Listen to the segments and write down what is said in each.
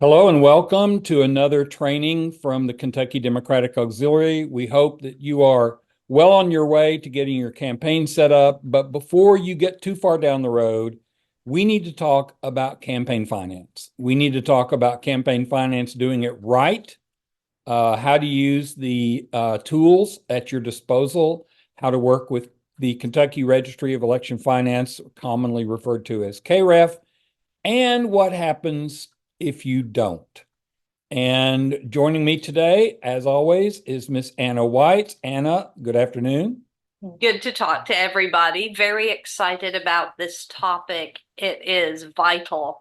Hello and welcome to another training from the Kentucky Democratic Auxiliary. We hope that you are well on your way to getting your campaign set up. But before you get too far down the road, we need to talk about campaign finance. We need to talk about campaign finance doing it right, how to use the tools at your disposal, how to work with the Kentucky Registry of Election Finance, commonly referred to as KREF, and what happens if you don't. And joining me today, as always, is Miss Anna White. Anna, good afternoon. Good to talk to everybody. Very excited about this topic. It is vital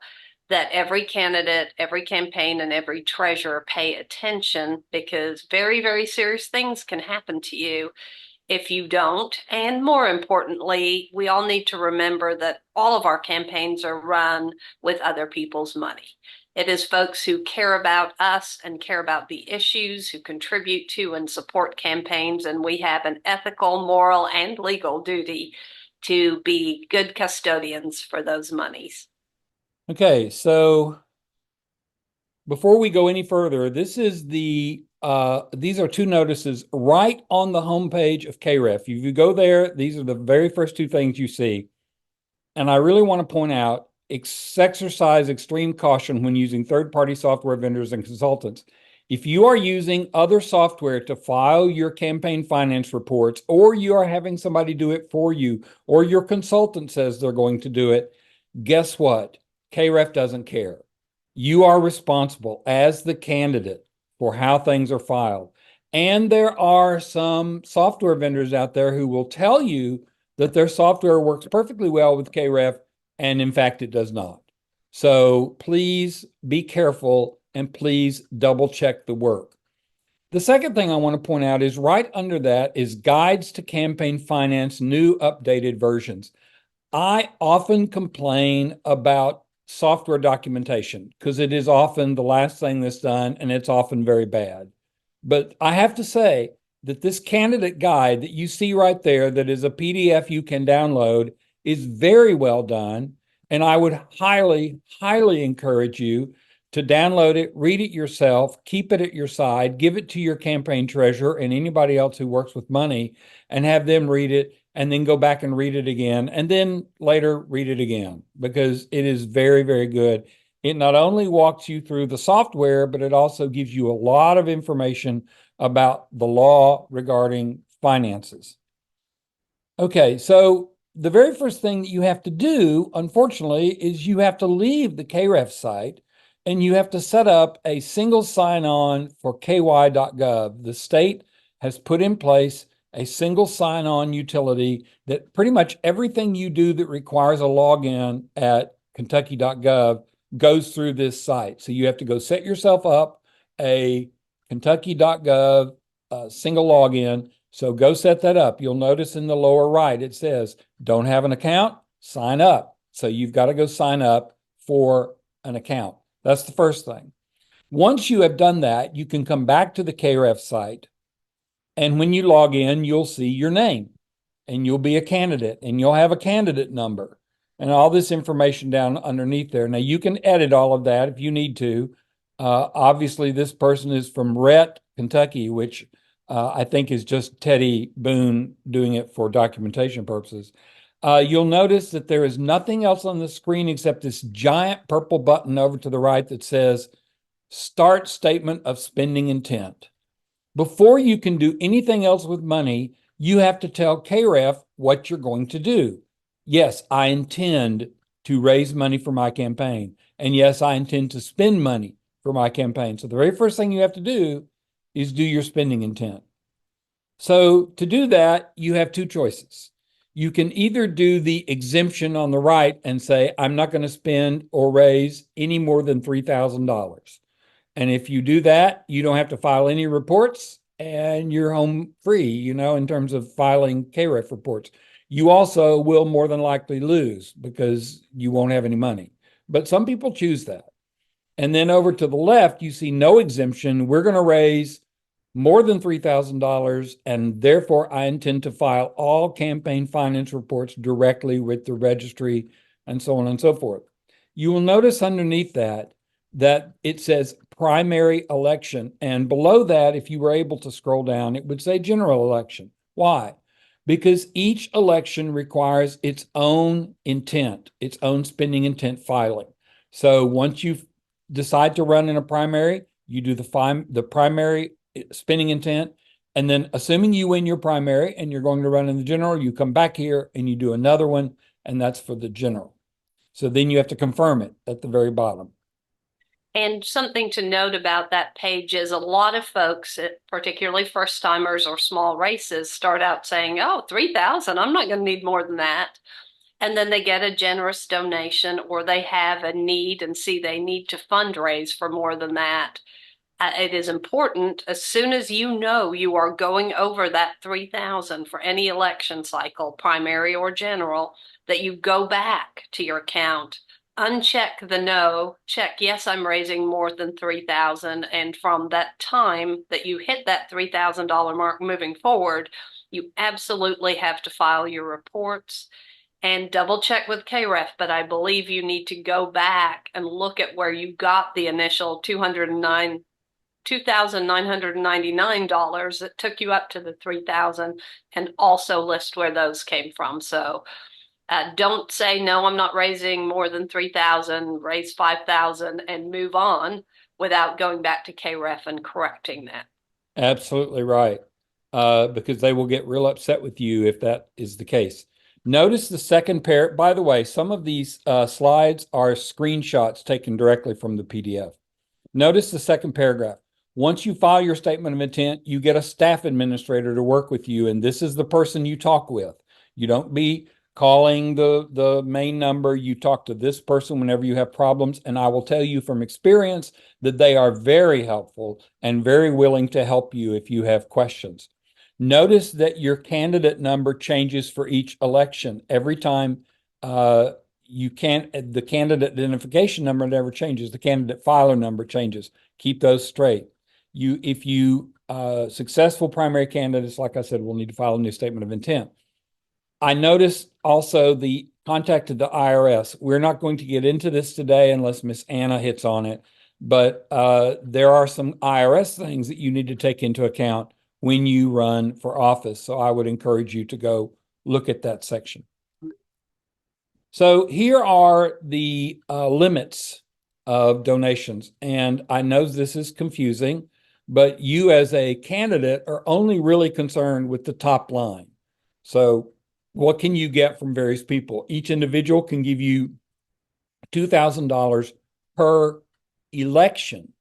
that every candidate, every campaign, and every treasurer pay attention because very, very serious things can happen to you if you don't. And more importantly, we all need to remember that all of our campaigns are run with other people's money. It is folks who care about us and care about the issues, who contribute to and support campaigns, and we have an ethical, moral, and legal duty to be good custodians for those monies. Okay, so before we go any further, these are two notices right on the homepage of KREF. If you go there, these are the very first two things you see. And I really want to point out, exercise extreme caution when using third-party software vendors and consultants. If you are using other software to file your campaign finance reports, or you are having somebody do it for you, or your consultant says they're going to do it, guess what? KREF doesn't care. You are responsible as the candidate for how things are filed. And there are some software vendors out there who will tell you that their software works perfectly well with KREF, and in fact, it does not. So please be careful and please double check the work. The second thing I want to point out is right under that is Guides to Campaign Finance, new updated versions. I often complain about software documentation because it is often the last thing that's done and it's often very bad. But I have to say that this candidate guide that you see right there, that is a PDF you can download, is very well done. And I would highly, highly encourage you to download it, read it yourself, keep it at your side, give it to your campaign treasurer and anybody else who works with money, and have them read it, and then go back and read it again, and then later read it again, because it is very, very good. It not only walks you through the software, but it also gives you a lot of information about the law regarding finances. Okay, so the very first thing that you have to do, unfortunately, is you have to leave the KREF site and you have to set up a single sign-on for ky.gov. The state has put in place a single sign-on utility that pretty much everything you do that requires a login at kentucky.gov goes through this site. So you have to go set yourself up a kentucky.gov single login. So go set that up. You'll notice in the lower right, it says, don't have an account, sign up. So you've got to go sign up for an account. That's the first thing. Once you have done that, you can come back to the KREF site. And when you log in, you'll see your name and you'll be a candidate and you'll have a candidate number and all this information down underneath there. Now you can edit all of that if you need to. Obviously, this person is from Rhett, Kentucky, which I think is just Teddy Boone doing it for documentation purposes. You'll notice that there is nothing else on the screen except this giant purple button over to the right that says Start Statement of Spending Intent. Before you can do anything else with money, you have to tell KREF what you're going to do. Yes, I intend to raise money for my campaign. And yes, I intend to spend money for my campaign. So the very first thing you have to do is do your spending intent. So to do that, you have two choices. You can either do the exemption on the right and say, I'm not going to spend or raise any more than $3,000. And if you do that, you don't have to file any reports and you're home free, in terms of filing KREF reports. You also will more than likely lose because you won't have any money. But some people choose that. And then over to the left, you see no exemption. We're going to raise more than $3,000, and therefore I intend to file all campaign finance reports directly with the registry, and so on and so forth. You will notice underneath that that it says primary election. And below that, if you were able to scroll down, it would say general election. Why? Because each election requires its own intent, its own spending intent filing. So once you decide to run in a primary, you do the primary spending intent. And then assuming you win your primary and you're going to run in the general, you come back here and you do another one, and that's for the general. So then you have to confirm it at the very bottom. And something to note about that page is a lot of folks, particularly first timers or small races, start out saying, oh, 3,000, I'm not going to need more than that. And then they get a generous donation, or they have a need and see they need to fundraise for more than that. It is important, as soon as you know you are going over that 3,000 for any election cycle, primary or general, that you go back to your account, uncheck the no, check, yes, I'm raising more than 3,000. And from that time that you hit that $3,000 mark moving forward, you absolutely have to file your reports and double check with KREF. But I believe you need to go back and look at where you got the initial $2,999 that took you up to the 3,000, and also list where those came from. So don't say, no, I'm not raising more than 3,000, raise 5,000 and move on without going back to KREF and correcting that. Absolutely right. Because they will get real upset with you if that is the case. Notice the second pair. By the way, some of these slides are screenshots taken directly from the PDF. Notice the second paragraph. Once you file your statement of intent, you get a staff administrator to work with you, and this is the person you talk with. You don't be calling the main number. You talk to this person whenever you have problems, and I will tell you from experience that they are very helpful and very willing to help you if you have questions. Notice that your candidate number changes for each election. Every time the candidate identification number never changes. The candidate filer number changes. Keep those straight. If you successful primary candidates, like I said, will need to file a new statement of intent. I noticed also the contact to the IRS. We're not going to get into this today unless Miss Anna hits on it, but there are some IRS things that you need to take into account when you run for office. So I would encourage you to go look at that section. So here are the limits of donations. And I know this is confusing, but you as a candidate are only really concerned with the top line. So what can you get from various people? Each individual can give you $2,000 per election.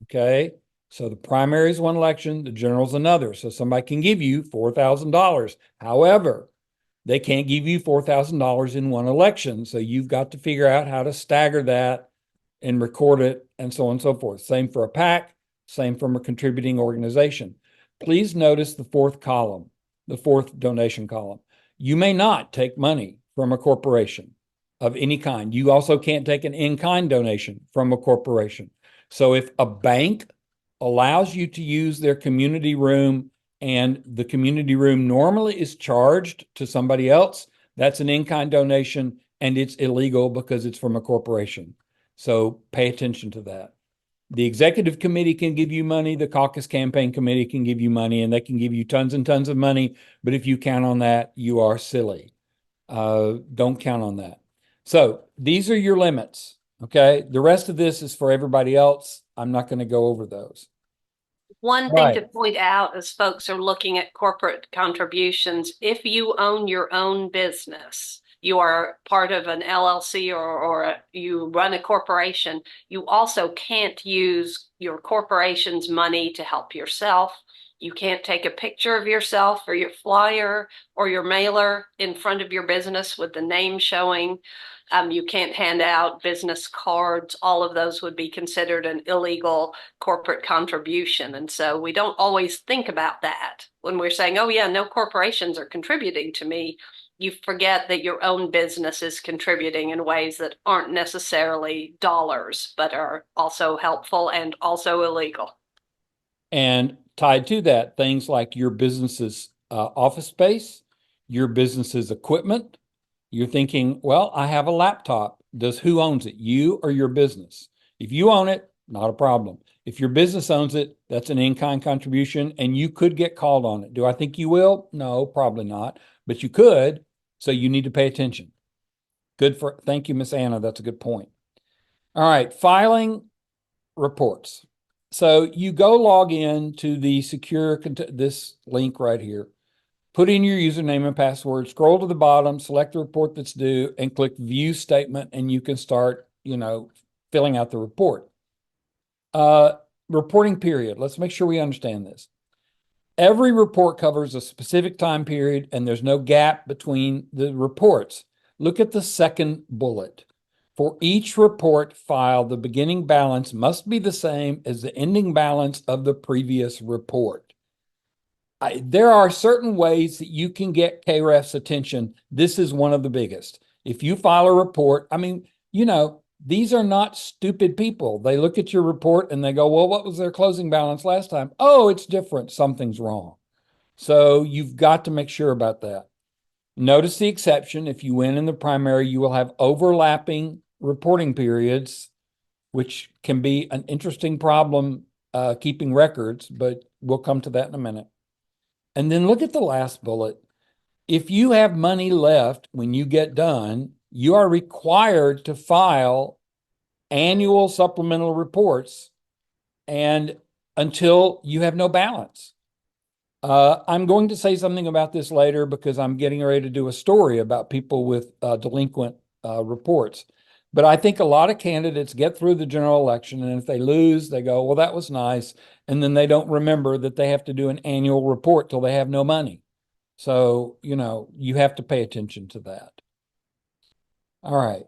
Okay. So the primary is one election, the general is another. So somebody can give you $4,000. However, they can't give you $4,000 in one election. So you've got to figure out how to stagger that and record it, and so on and so forth. Same for a PAC, same from a contributing organization. Please notice the fourth column, the fourth donation column. You may not take money from a corporation of any kind. You also can't take an in-kind donation from a corporation. So if a bank allows you to use their community room and the community room normally is charged to somebody else, that's an in-kind donation, and it's illegal because it's from a corporation. So pay attention to that. The executive committee can give you money. The caucus campaign committee can give you money, and they can give you tons and tons of money. But if you count on that, you are silly. Don't count on that. So these are your limits. Okay. The rest of this is for everybody else. I'm not going to go over those. One thing to point out as folks are looking at corporate contributions, if you own your own business, you are part of an LLC or you run a corporation, you also can't use your corporation's money to help yourself. You can't take a picture of yourself or your flyer or your mailer in front of your business with the name showing. You can't hand out business cards. All of those would be considered an illegal corporate contribution. And so we don't always think about that when we're saying, oh yeah, no corporations are contributing to me. You forget that your own business is contributing in ways that aren't necessarily dollars, but are also helpful and also illegal. And tied to that, things like your business's office space, your business's equipment. You're thinking, well, I have a laptop. Who owns it? You or your business? If you own it, not a problem. If your business owns it, that's an in-kind contribution and you could get called on it. Do I think you will? No, probably not, but you could. So you need to pay attention. Thank you, Miss Anna. That's a good point. All right, filing reports. So you go log in to the this link right here, put in your username and password, scroll to the bottom, select the report that's due, and click view statement, and you can start, filling out the report. Reporting period. Let's make sure we understand this. Every report covers a specific time period, and there's no gap between the reports. Look at the second bullet. For each report filed, the beginning balance must be the same as the ending balance of the previous report. There are certain ways that you can get KREF's attention. This is one of the biggest. If you file a report, these are not stupid people. They look at your report and they go, well, what was their closing balance last time? Oh, it's different. Something's wrong. So you've got to make sure about that. Notice the exception. If you win in the primary, you will have overlapping reporting periods, which can be an interesting problem keeping records, but we'll come to that in a minute. And then look at the last bullet. If you have money left when you get done, you are required to file annual supplemental reports and until you have no balance. I'm going to say something about this later because I'm getting ready to do a story about people with delinquent reports. But I think a lot of candidates get through the general election, and if they lose, they go, well, that was nice. And then they don't remember that they have to do an annual report till they have no money. So, you have to pay attention to that. All right.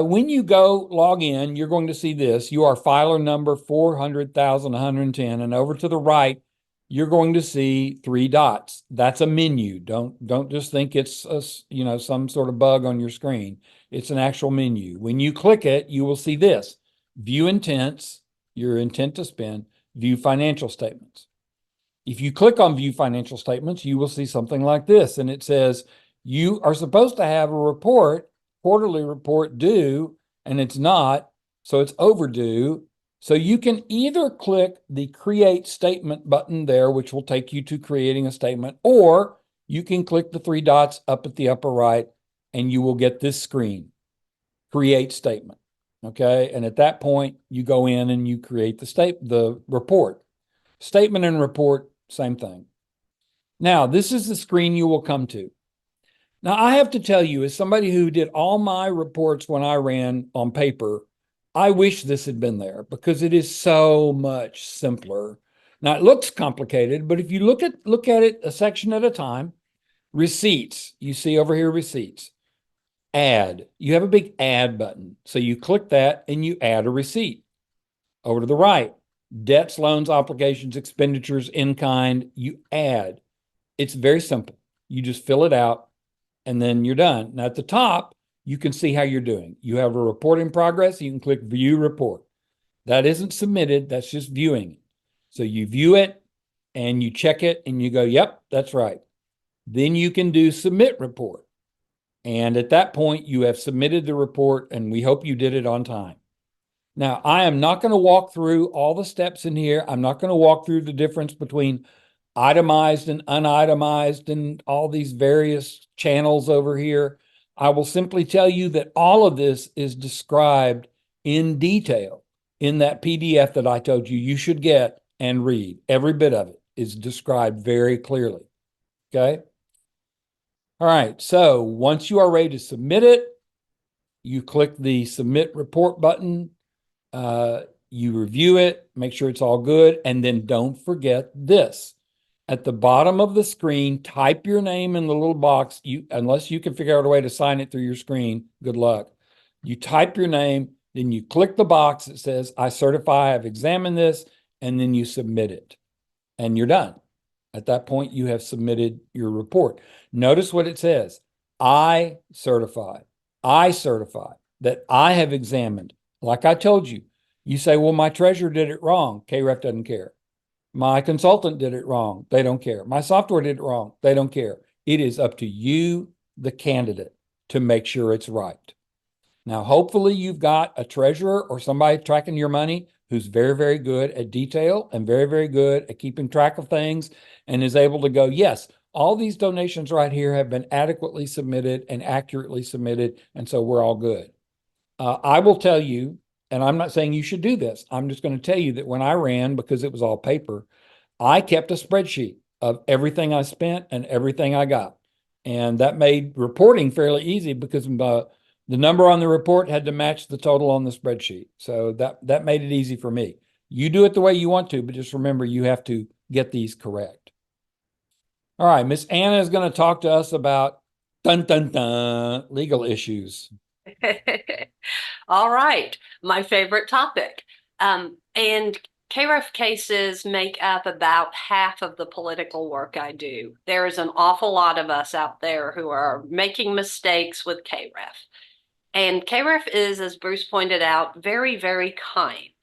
When you go log in, you're going to see this. You are filer number 400,110, and over to the right, you're going to see 3 dots. That's a menu. Don't just think it's some sort of bug on your screen. It's an actual menu. When you click it, you will see this: view intents, your intent to spend, view financial statements. If you click on view financial statements, you will see something like this, and it says you are supposed to have a quarterly report due, and it's not, so it's overdue. So you can either click the create statement button there, which will take you to creating a statement, or you can click the 3 dots up at the upper right and you will get this screen, create statement. Okay. And at that point you go in and you create the report. Statement and report, same thing. Now, this is the screen you will come to. Now, I have to tell you, as somebody who did all my reports when I ran on paper, I wish this had been there because it is so much simpler. Now, it looks complicated, but if you look at it a section at a time, receipts, you see over here, receipts, add, you have a big add button. So you click that and you add a receipt. Over to the right, debts, loans, obligations, expenditures, in kind, you add. It's very simple. You just fill it out and then you're done. Now at the top, you can see how you're doing. You have a report in progress. You can click view report. That isn't submitted. That's just viewing it. So you view it and you check it and you go, yep, that's right. Then you can do submit report. And at that point, you have submitted the report and we hope you did it on time. Now, I am not going to walk through all the steps in here. I'm not going to walk through the difference between itemized and unitemized and all these various channels over here. I will simply tell you that all of this is described in detail in that PDF that I told you you should get and read. Every bit of it is described very clearly. Okay. All right. So once you are ready to submit it, you click the submit report button. You review it, make sure it's all good. And then don't forget this. At the bottom of the screen, type your name in the little box. Unless you can figure out a way to sign it through your screen, good luck. You type your name, then you click the box that says, I certify I've examined this, and then you submit it. And you're done. At that point, you have submitted your report. Notice what it says. I certify that I have examined. Like I told you, you say, well, my treasurer did it wrong. KREF doesn't care. My consultant did it wrong. They don't care. My software did it wrong. They don't care. It is up to you, the candidate, to make sure it's right. Now, hopefully you've got a treasurer or somebody tracking your money who's very, very good at detail and very, very good at keeping track of things and is able to go, yes, all these donations right here have been adequately submitted and accurately submitted, and so we're all good. I will tell you, and I'm not saying you should do this. I'm just going to tell you that when I ran, because it was all paper, I kept a spreadsheet of everything I spent and everything I got. And that made reporting fairly easy because the number on the report had to match the total on the spreadsheet. So that made it easy for me. You do it the way you want to, but just remember you have to get these correct. All right, Miss Anna is going to talk to us about legal issues. All right, my favorite topic. And KREF cases make up about half of the political work I do. There is an awful lot of us out there who are making mistakes with KREF. And KREF is, as Bruce pointed out, very, very kind.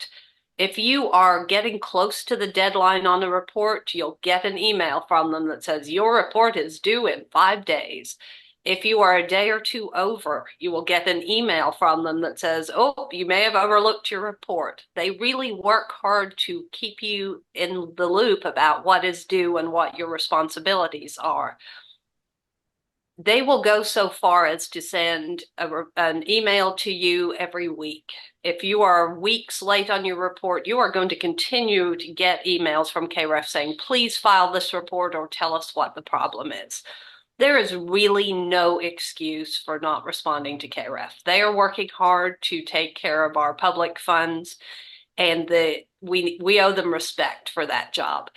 If you are getting close to the deadline on a report, you'll get an email from them that says your report is due in 5 days. If you are a day or two over, you will get an email from them that says, oh, you may have overlooked your report. They really work hard to keep you in the loop about what is due and what your responsibilities are. They will go so far as to send an email to you every week. If you are weeks late on your report, you are going to continue to get emails from KREF saying, please file this report or tell us what the problem is. There is really no excuse for not responding to KREF. They are working hard to take care of our public funds, and we owe them respect for that job.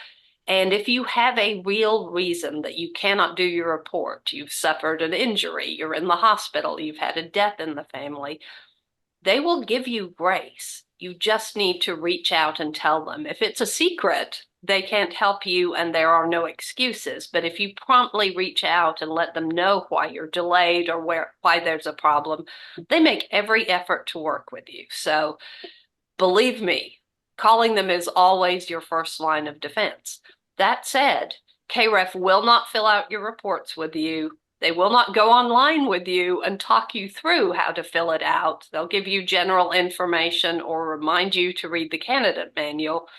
And if you have a real reason that you cannot do your report, you've suffered an injury, you're in the hospital, you've had a death in the family, they will give you grace. You just need to reach out and tell them. If it's a secret, they can't help you and there are no excuses. But if you promptly reach out and let them know why you're delayed or why there's a problem, they make every effort to work with you. So believe me, calling them is always your first line of defense. That said, KREF will not fill out your reports with you. They will not go online with you and talk you through how to fill it out. They'll give you general information or remind you to read the candidate manual.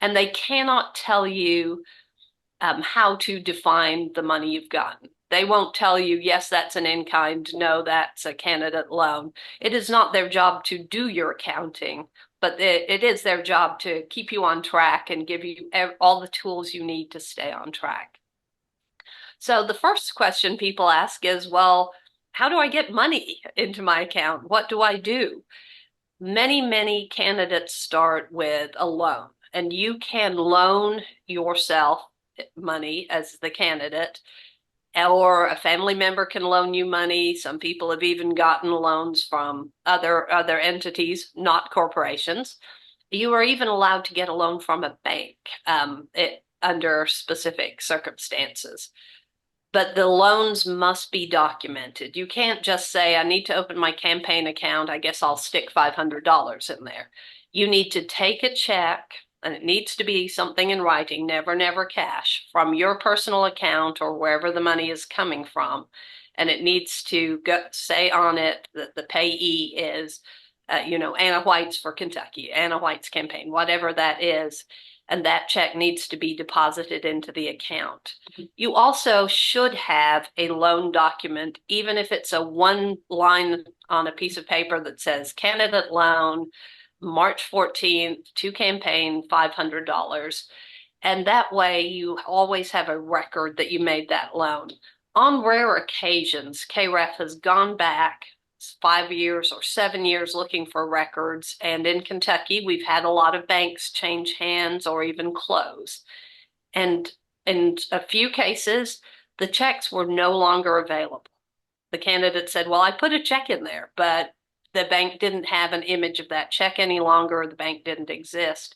And they cannot tell you how to define the money you've gotten. They won't tell you, yes, that's an in-kind, no, that's a candidate loan. It is not their job to do your accounting, but it is their job to keep you on track and give you all the tools you need to stay on track. So the first question people ask is, well, how do I get money into my account? What do I do? Many, many candidates start with a loan, and you can loan yourself money as the candidate, or a family member can loan you money. Some people have even gotten loans from other entities, not corporations. You are even allowed to get a loan from a bank under specific circumstances. But the loans must be documented. You can't just say, I need to open my campaign account. I guess I'll stick $500 in there. You need to take a check, and it needs to be something in writing, never cash, from your personal account or wherever the money is coming from. And it needs to say on it that the payee is, Anna White's for Kentucky, Anna White's campaign, whatever that is. And that check needs to be deposited into the account. You also should have a loan document, even if it's a one line on a piece of paper that says candidate loan, March 14th to campaign, $500. And that way you always have a record that you made that loan. On rare occasions, KREF has gone back 5 years or 7 years looking for records. And in Kentucky, we've had a lot of banks change hands or even close. And in a few cases, the checks were no longer available. The candidate said, well, I put a check in there, but the bank didn't have an image of that check any longer. The bank didn't exist.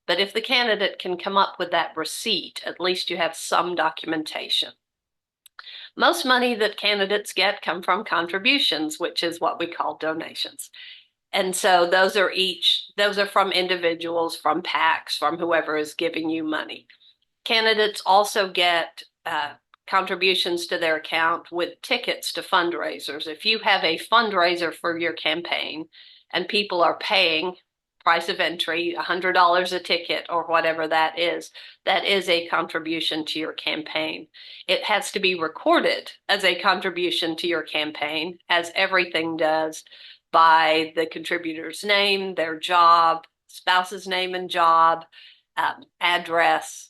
But if the candidate can come up with that receipt, at least you have some documentation. Most money that candidates get come from contributions, which is what we call donations. And so those are from individuals, from PACs, from whoever is giving you money. Candidates also get contributions to their account with tickets to fundraisers. If you have a fundraiser for your campaign and people are paying price of entry, $100 a ticket or whatever that is a contribution to your campaign. It has to be recorded as a contribution to your campaign, as everything does, by the contributor's name, their job, spouse's name and job, address.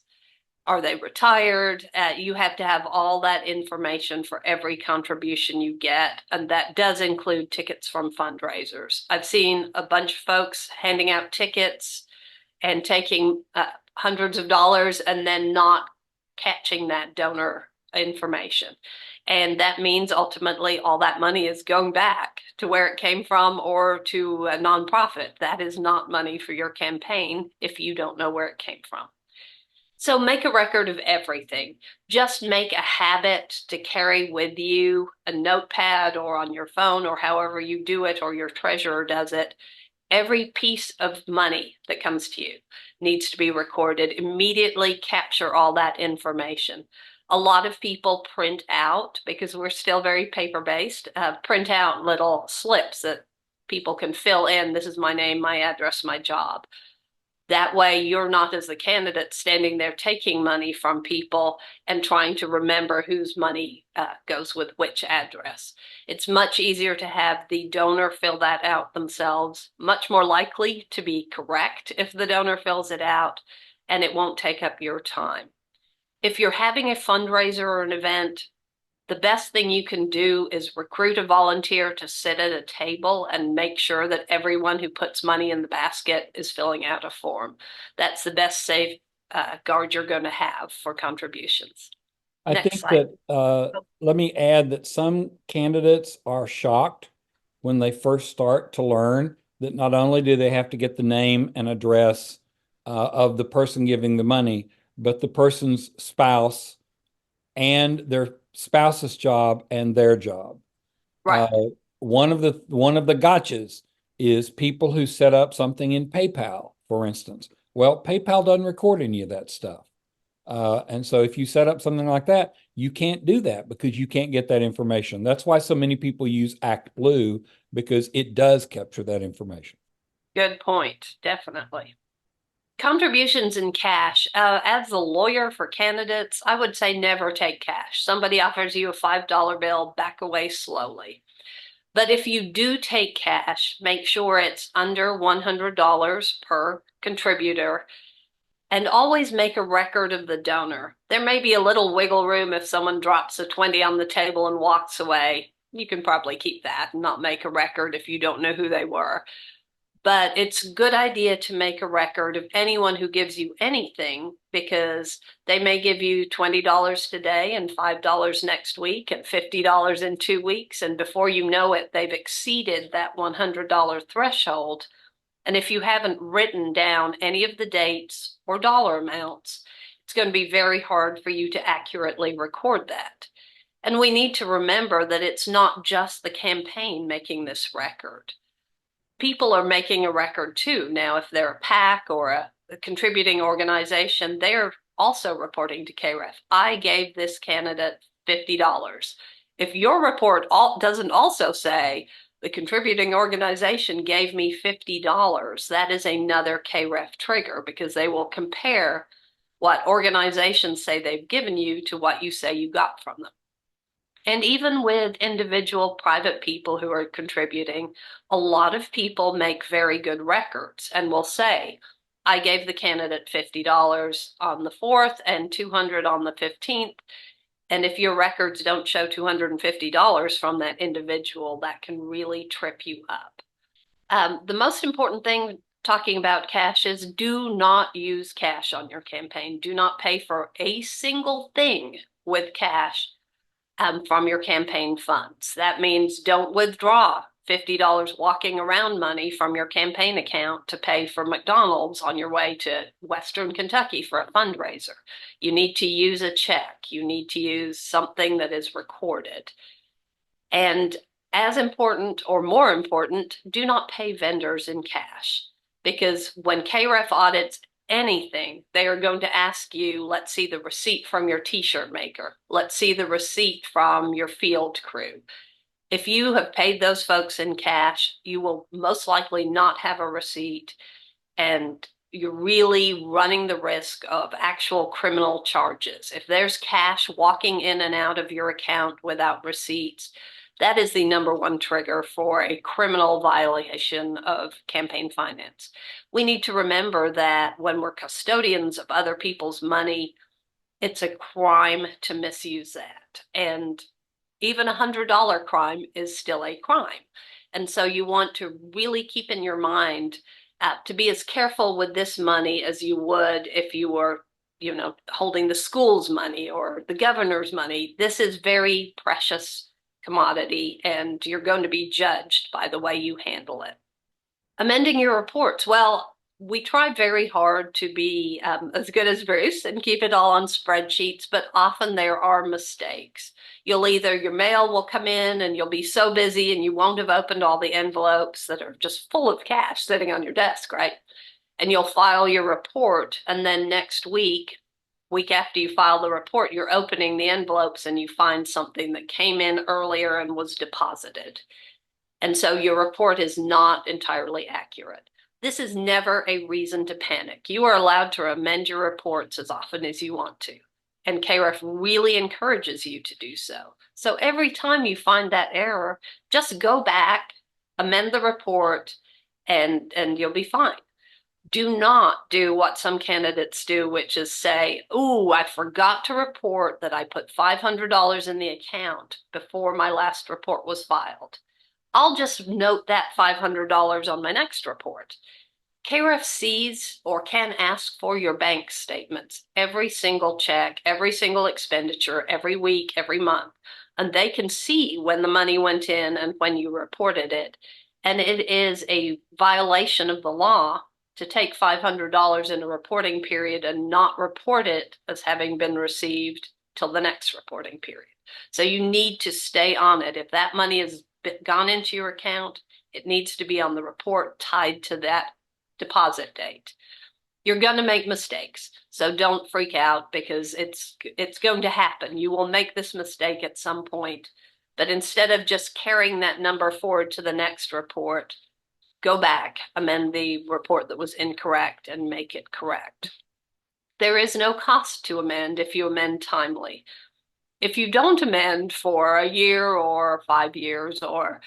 Are they retired? You have to have all that information for every contribution you get, and that does include tickets from fundraisers. I've seen a bunch of folks handing out tickets and taking hundreds of dollars and then not catching that donor information. And that means ultimately all that money is going back to where it came from or to a nonprofit. That is not money for your campaign if you don't know where it came from. So make a record of everything. Just make a habit to carry with you a notepad or on your phone or however you do it, or your treasurer does it. Every piece of money that comes to you needs to be recorded. Immediately capture all that information. A lot of people print out, because we're still very paper-based, print out little slips that people can fill in. This is my name, my address, my job. That way you're not, as the candidate, standing there taking money from people and trying to remember whose money goes with which address. It's much easier to have the donor fill that out themselves, much more likely to be correct if the donor fills it out, and it won't take up your time. If you're having a fundraiser or an event, the best thing you can do is recruit a volunteer to sit at a table and make sure that everyone who puts money in the basket is filling out a form. That's the best safeguard you're going to have for contributions. I Next think slide. that, let me add that some candidates are shocked when they first start to learn that not only do they have to get the name and address of the person giving the money, but the person's spouse and their spouse's job and their job. Right. One of the gotchas is people who set up something in PayPal, for instance. Well, PayPal doesn't record any of that stuff. And so if you set up something like that, you can't do that because you can't get that information. That's why so many people use ActBlue, because it does capture that information. Good point. Definitely. Contributions in cash. As a lawyer for candidates, I would say never take cash. Somebody offers you a $5 bill, back away slowly. But if you do take cash, make sure it's under $100 per contributor, and always make a record of the donor. There may be a little wiggle room if someone drops a 20 on the table and walks away. You can probably keep that and not make a record if you don't know who they were. But it's a good idea to make a record of anyone who gives you anything, because they may give you $20 today and $5 next week and $50 in 2 weeks. And before you know it, they've exceeded that $100 threshold. And if you haven't written down any of the dates or dollar amounts, it's going to be very hard for you to accurately record that. And we need to remember that it's not just the campaign making this record. People are making a record too. Now, if they're a PAC or a contributing organization, they're also reporting to KREF. I gave this candidate $50. If your report doesn't also say the contributing organization gave me $50, that is another KREF trigger, because they will compare what organizations say they've given you to what you say you got from them. And even with individual private people who are contributing, a lot of people make very good records and will say, I gave the candidate $50 on the 4th and $200 on the 15th. And if your records don't show $250 from that individual, that can really trip you up. The most important thing talking about cash is do not use cash on your campaign. Do not pay for a single thing with cash from your campaign funds. That means don't withdraw $50 walking around money from your campaign account to pay for McDonald's on your way to Western Kentucky for a fundraiser. You need to use a check. You need to use something that is recorded. And as important or more important, do not pay vendors in cash, because when KREF audits anything, they are going to ask you, let's see the receipt from your t-shirt maker. Let's see the receipt from your field crew. If you have paid those folks in cash, you will most likely not have a receipt, and you're really running the risk of actual criminal charges. If there's cash walking in and out of your account without receipts, that is the number one trigger for a criminal violation of campaign finance. We need to remember that when we're custodians of other people's money, it's a crime to misuse that. And even $100 crime is still a crime. And so you want to really keep in your mind to be as careful with this money as you would if you were, holding the school's money or the governor's money. This is very precious commodity, and you're going to be judged by the way you handle it. Amending your reports. Well, we try very hard to be as good as Bruce and keep it all on spreadsheets, but often there are mistakes. Your mail will come in and you'll be so busy and you won't have opened all the envelopes that are just full of cash sitting on your desk, right? And you'll file your report, and then next week after you file the report, you're opening the envelopes and you find something that came in earlier and was deposited. And so your report is not entirely accurate. This is never a reason to panic. You are allowed to amend your reports as often as you want to. And KREF really encourages you to do so. So every time you find that error, just go back, amend the report, and you'll be fine. Do not do what some candidates do, which is say, "Ooh, I forgot to report that I put $500 in the account before my last report was filed. I'll just note that $500 on my next report." KREF sees or can ask for your bank statements, every single check, every single expenditure, every week, every month, and they can see when the money went in and when you reported it. And it is a violation of the law to take $500 in a reporting period and not report it as having been received till the next reporting period. So you need to stay on it. If that money has gone into your account, it needs to be on the report tied to that deposit date. You're going to make mistakes, so don't freak out, because it's going to happen. You will make this mistake at some point, but instead of just carrying that number forward to the next report, go back, amend the report that was incorrect, and make it correct. There is no cost to amend if you amend timely. If you don't amend for a year or 5 years or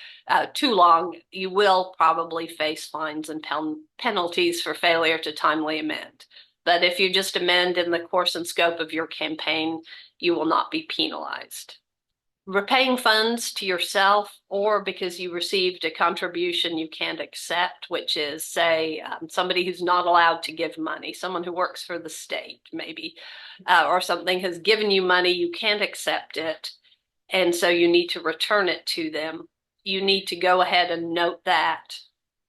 too long, you will probably face fines and penalties for failure to timely amend. But if you just amend in the course and scope of your campaign, you will not be penalized. Repaying funds to yourself or because you received a contribution you can't accept, which is, say, somebody who's not allowed to give money, someone who works for the state maybe, or something has given you money, you can't accept it, and so you need to return it to them. You need to go ahead and note that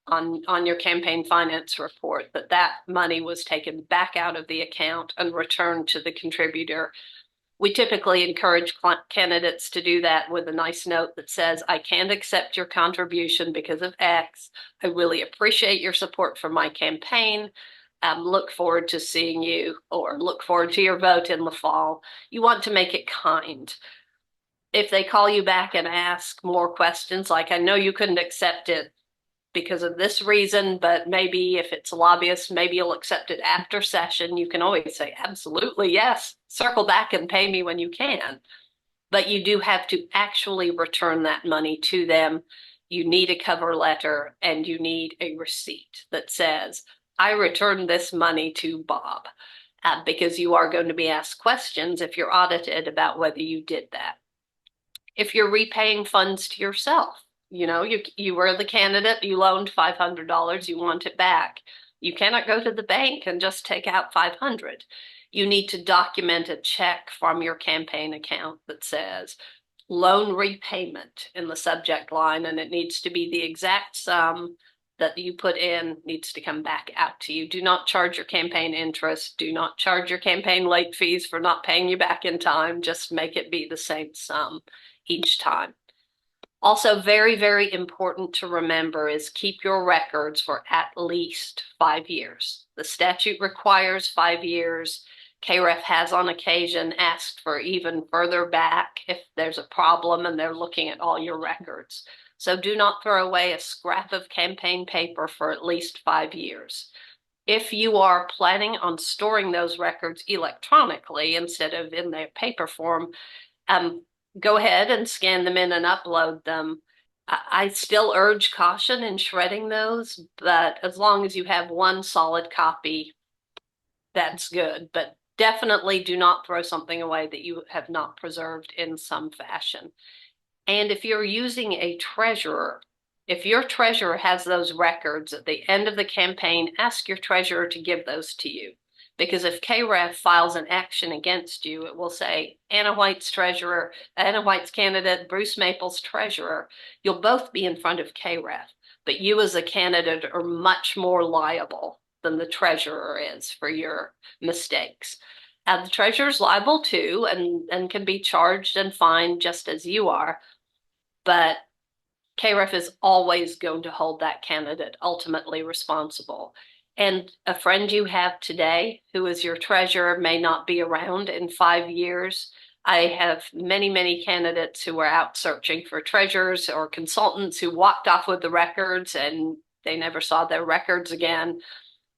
on your campaign finance report, that money was taken back out of the account and returned to the contributor. We typically encourage candidates to do that with a nice note that says, "I can't accept your contribution because of X. I really appreciate your support for my campaign. Look forward to seeing you," or "look forward to your vote in the fall." You want to make it kind. If they call you back and ask more questions, like, "I know you couldn't accept it because of this reason, but maybe if it's a lobbyist, maybe you'll accept it after session," you can always say, "Absolutely, yes. Circle back and pay me when you can." But you do have to actually return that money to them. You need a cover letter and you need a receipt that says, "I returned this money to Bob," because you are going to be asked questions if you're audited about whether you did that. If you're repaying funds to yourself, you were the candidate, you loaned $500, you want it back. You cannot go to the bank and just take out $500. You need to document a check from your campaign account that says loan repayment in the subject line, and it needs to be the exact sum that you put in needs to come back out to you. Do not charge your campaign interest. Do not charge your campaign late fees for not paying you back in time. Just make it be the same sum each time. Also, very, very important to remember is keep your records for at least 5 years. The statute requires 5 years. KREF has on occasion asked for even further back if there's a problem and they're looking at all your records. So do not throw away a scrap of campaign paper for at least 5 years. If you are planning on storing those records electronically instead of in their paper form, go ahead and scan them in and upload them. I still urge caution in shredding those, but as long as you have one solid copy, that's good. But definitely do not throw something away that you have not preserved in some fashion. And if you're using a treasurer, if your treasurer has those records at the end of the campaign, ask your treasurer to give those to you. Because if KREF files an action against you, it will say Anna White's treasurer, Anna White's candidate, Bruce Maples treasurer. You'll both be in front of KREF, but you as a candidate are much more liable than the treasurer is for your mistakes. And the treasurer's liable too, and can be charged and fined just as you are. But KREF is always going to hold that candidate ultimately responsible. And a friend you have today who is your treasurer may not be around in 5 years. I have many, many candidates who are out searching for treasurers or consultants who walked off with the records and they never saw their records again.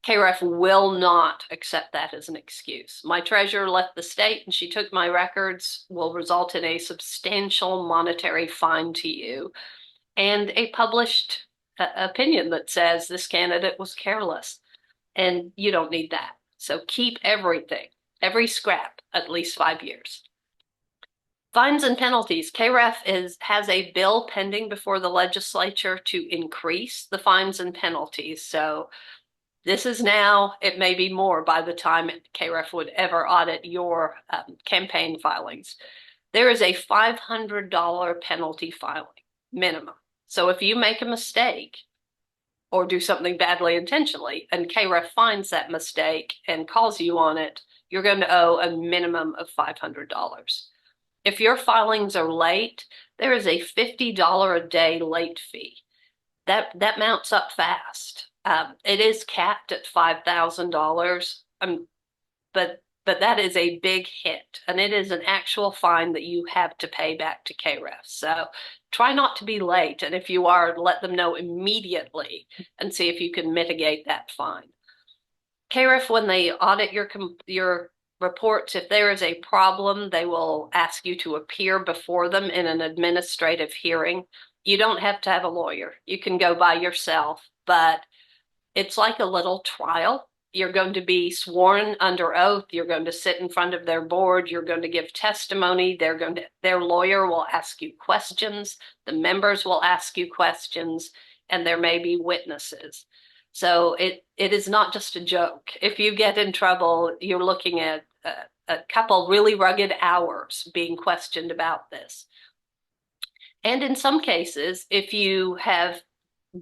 KREF will not accept that as an excuse. My treasurer left the state and she took my records will result in a substantial monetary fine to you and a published opinion that says this candidate was careless. And you don't need that. So keep everything, every scrap, at least 5 years. Fines and penalties. KREF has a bill pending before the legislature to increase the fines and penalties. So this is now, it may be more by the time KREF would ever audit your campaign filings. There is a $500 penalty filing minimum. So if you make a mistake or do something badly intentionally and KREF finds that mistake and calls you on it, you're going to owe a minimum of $500. If your filings are late, there is a $50 a day late fee. That mounts up fast. It is capped at $5,000, but that is a big hit, and it is an actual fine that you have to pay back to KREF. So try not to be late, and if you are, let them know immediately and see if you can mitigate that fine. KREF, when they audit your reports, if there is a problem, they will ask you to appear before them in an administrative hearing. You don't have to have a lawyer. You can go by yourself, but it's like a little trial. You're going to be sworn under oath. You're going to sit in front of their board. You're going to give testimony. Their lawyer will ask you questions. The members will ask you questions, and there may be witnesses. So it is not just a joke. If you get in trouble, you're looking at a couple really rugged hours being questioned about this. And in some cases, if you have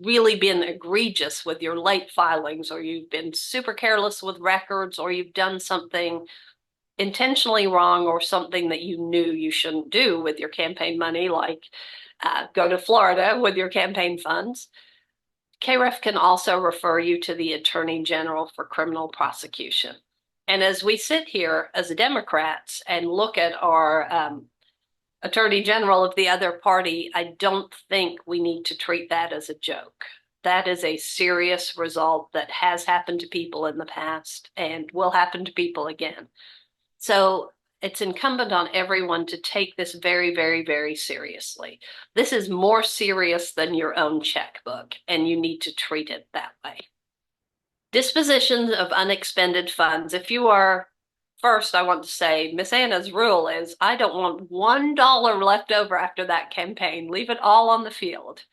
really been egregious with your late filings, or you've been super careless with records, or you've done something intentionally wrong, or something that you knew you shouldn't do with your campaign money, like go to Florida with your campaign funds, KREF can also refer you to the Attorney General for criminal prosecution. And as we sit here as Democrats and look at our Attorney General of the other party, I don't think we need to treat that as a joke. That is a serious result that has happened to people in the past and will happen to people again. So it's incumbent on everyone to take this very, very, very seriously. This is more serious than your own checkbook, and you need to treat it that way. Disposition of unexpended funds. If you are First, I want to say Miss Anna's rule is I don't want $1 left over after that campaign. Leave it all on the field.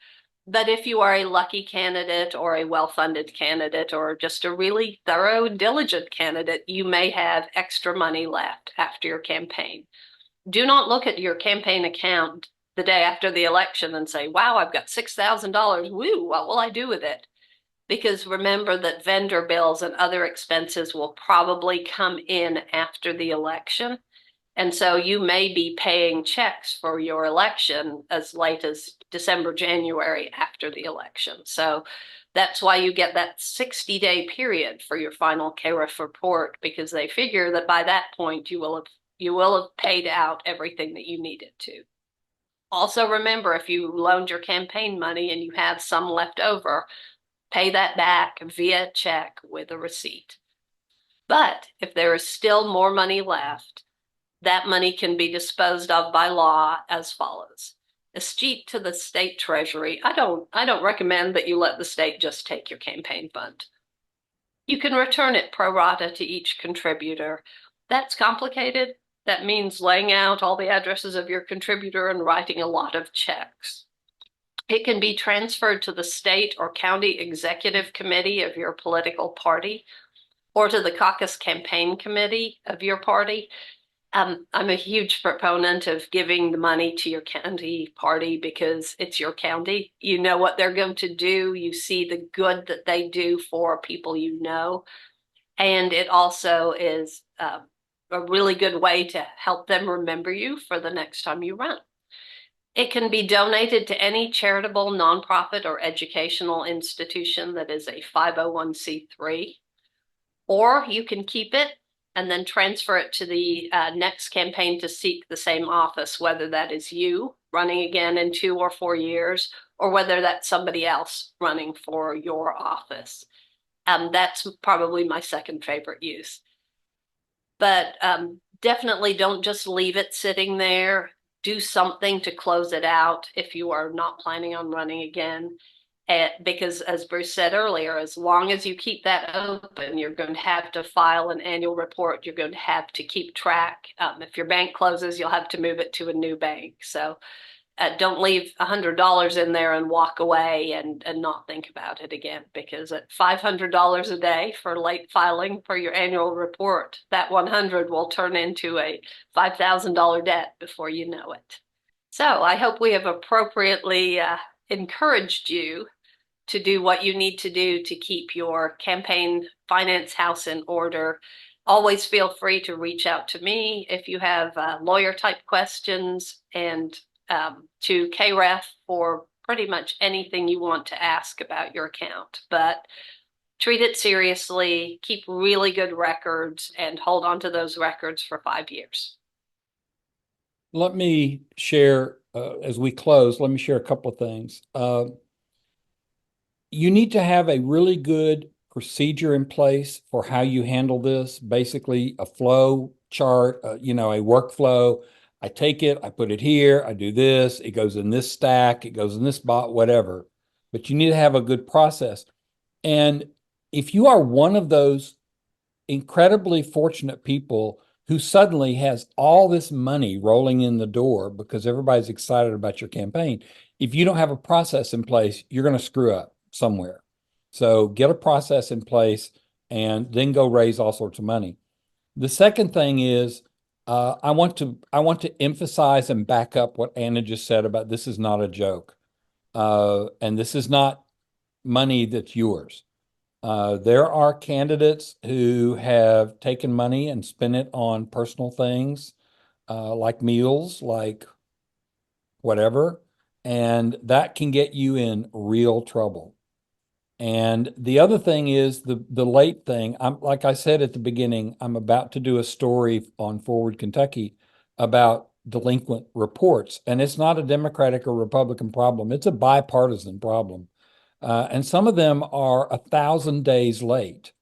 But if you are a lucky candidate or a well-funded candidate or just a really thorough and diligent candidate, you may have extra money left after your campaign. Do not look at your campaign account the day after the election and say, wow, I've got $6,000. Woo, what will I do with it? Because remember that vendor bills and other expenses will probably come in after the election. And so you may be paying checks for your election as late as December, January after the election. So that's why you get that 60-day period for your final KREF report, because they figure that by that point you will have paid out everything that you needed to. Also remember, if you loaned your campaign money and you have some left over, pay that back via check with a receipt. But if there is still more money left, that money can be disposed of by law as follows. Escheat to the state treasury. I don't recommend that you let the state just take your campaign fund. You can return it pro rata to each contributor. That's complicated. That means laying out all the addresses of your contributor and writing a lot of checks. It can be transferred to the state or county executive committee of your political party, or to the caucus campaign committee of your party. I'm a huge proponent of giving the money to your county party because it's your county. You know what they're going to do. You see the good that they do for people you know. And it also is a really good way to help them remember you for the next time you run. It can be donated to any charitable, nonprofit, or educational institution that is a 501c3. Or you can keep it and then transfer it to the next campaign to seek the same office, whether that is you running again in 2 or 4 years, or whether that's somebody else running for your office. That's probably my second favorite use. But definitely don't just leave it sitting there. Do something to close it out if you are not planning on running again. Because as Bruce said earlier, as long as you keep that open, you're going to have to file an annual report. You're going to have to keep track. If your bank closes, you'll have to move it to a new bank. So don't leave $100 in there and walk away and not think about it again, because at $500 a day for late filing for your annual report, that 100 will turn into a $5,000 debt before you know it. So I hope we have appropriately encouraged you to do what you need to do to keep your campaign finance house in order. Always feel free to reach out to me if you have lawyer type questions, and to KREF for pretty much anything you want to ask about your account. But treat it seriously, keep really good records, and hold on to those records for 5 years. Let me share, as we close, let me share a couple of things. You need to have a really good procedure in place for how you handle this. Basically, a flow chart, a workflow. I take it, I put it here, I do this, it goes in this stack, it goes in this bot, whatever. But you need to have a good process. And if you are one of those incredibly fortunate people who suddenly has all this money rolling in the door because everybody's excited about your campaign, if you don't have a process in place, you're going to screw up somewhere. So get a process in place and then go raise all sorts of money. The second thing is, I want to emphasize and back up what Anna just said about this is not a joke. And this is not money that's yours. There are candidates who have taken money and spent it on personal things, like meals, like whatever, and that can get you in real trouble. And the other thing is the late thing. Like I said at the beginning, I'm about to do a story on Forward Kentucky about delinquent reports, and it's not a Democratic or Republican problem. It's a bipartisan problem. And some of them are 1,000 days late.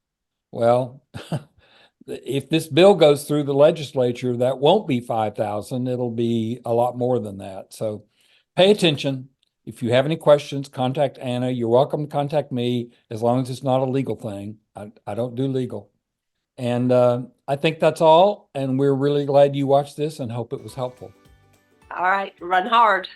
Well, if this bill goes through the legislature, that won't be 5,000. It'll be a lot more than that. So pay attention. If you have any questions, contact Anna. You're welcome to contact me as long as it's not a legal thing. I don't do legal. And I think that's all. And we're really glad you watched this and hope it was helpful. All right, run hard.